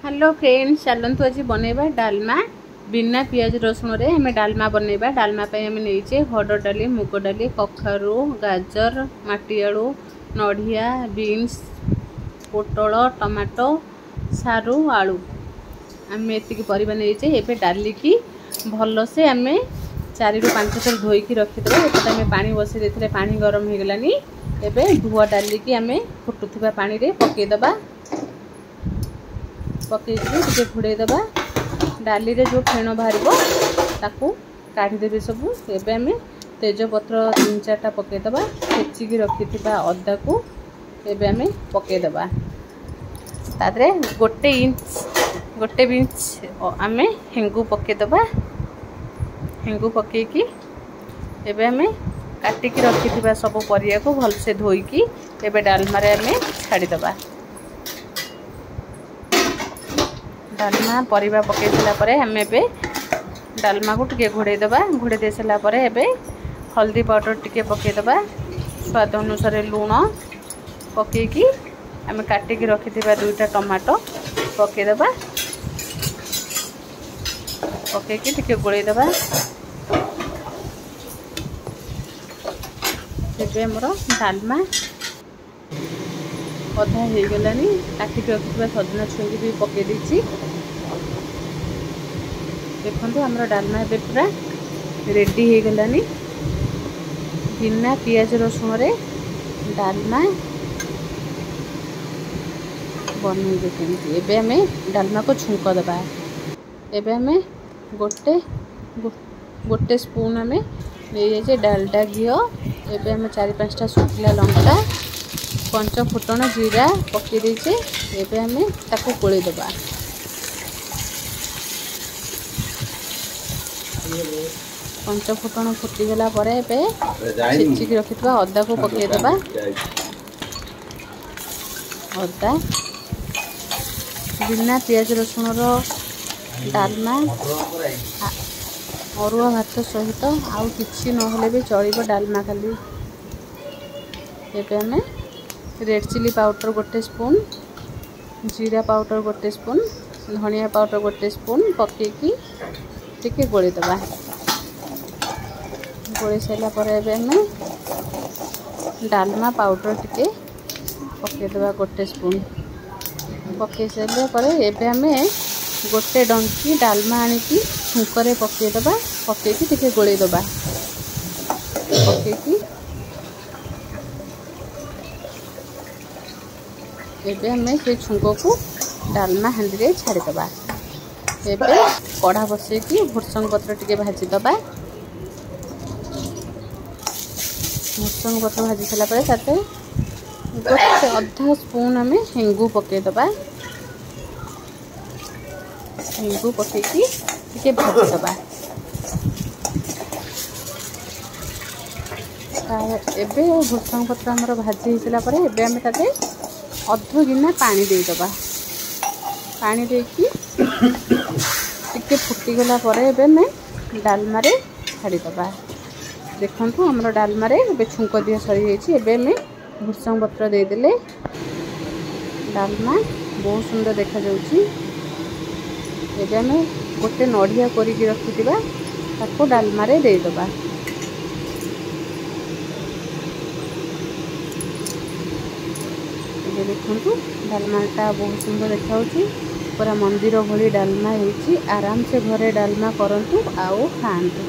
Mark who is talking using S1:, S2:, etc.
S1: Hello friends, चलतु आज बनैबा डालमा बिना पियाज रसुण रे हमें डालमा बनैबा। डालमा पे हमें नहींचे हरड डाली, मुग डाली, कखारू, गाजर, माटीआलू, नड़िया, बीन्स, पोटल, टमाटो, सारू, आलू आम एतिक परिबा नहींचे। एबे डाली की भल से आम 4 ରୁ 5 थर धोईकी रखीदे। एपटे आम पानी बसई देथिले, पानी गरम हो गलानी। एबे धुआ डाली की आम फुटुथिबा पानी रे पकेइदबा। पकईकि घोड़े दबा। डाली रे जो फेण बाहर ताकू काढ़ीदेवी सबू। एबे आम तेजपत्र 3-4टा पकईदबा। छेचिकी रखिथिबा अदा को एबे आम पकईदबा। तादरे 1 इंच आम हेंगू पकईदबा। हेंगू पकईकि एबे आम काटिकी रखिथिबा सब परिया को भलसे धोईकी एबे डालमा रे आम छाड़ीदबा। डालमा परिबा पकई सारा परे हमें एबे डालमा को टिके घोड़े दबा। घोड़े दे सारा परे एबे हल्दी पाउडर टिके पकई दबा। स्वाद अनुसार लूण पकईकि आम काटिकी रखिथिबा 2टा टमाटो पकई दबा। पकईकि टिके गोळई दबा। एबे हमरो डालमा अधा हो गलानी। काटिकी रखिथिबा सजना छुई भी पकई देछि। देखो हमरो डालमा एबे पूरा रेडी हो गलानी। बिना पियाज रसुण रे डालमा बनइबे केमती। एबे हमें डालमा को छुंक दबा। एबे हमें गोटे स्पून हमें ले जाए डालडा घी। एबे हमें 4-5टा सुखिला लंका, 5 फुटण जीरा पकई देचे। एबे हमें ताकू गोळई दबा। 5 फुटण फुटीगला परे एबे छेचिकी रखिथिबा अदा को पकई दबा। अदा बिना पियाज रसुण रो डालमा अरुआ भात सहित आउ किछि नहले भी चलिबो। डालमा खाली एबे हमें रेड चिली पाउडर 1 स्पून, जीरा पाउडर 1 स्पून, धनिया पाउडर 1 स्पून पकईकि टिके गोळई दबा। गोळई सारा पर एबे हमें डालमा पाउडर टिके पकई दबा 1 स्पून। पकई सारा पर एबे हमें गोटे डंकी डालमा आनिकी छुंकरे पकई दबा। पकईकि टिके गोळई दबा। पकईकि एबे हमें से छुंक को डालमा हांडी रे छाड़ी दबा। एबे कढ़ा बसई की भुर्संग पत्र टिके भाजी दबा। भुर्संग पत्र भाजी सारा पर ताते गोटे अधा स्पून हमें हेंगू पकई दबा। हेंगू पकईकि टिके भाजी दबा। एबे भुर्संग पत्र हमर भाजी हो सारा पर एबे हमें ताते अध गिना पानी दे दबा। पानी देकी टिके फुटीगला परे एबे मैं डालमा रे छाड़ी दबा। देखंतु हमरो डालमा रे एबे छुंक दिया सरी जाइछि। एबे मैं भुर्संग पत्र दे देले डालमा बहुत सुंदर देखा जाउछि। एबे मैं गोटे नड़िया कोरिकी रखिथिबा ताको डालमा रे दे दबा। देखु डालमाटा बहुत सुंदर देखा पूरा मंदिर भली डालमा होइछि। आराम से घरे डालमा करंतु आउ खांतु।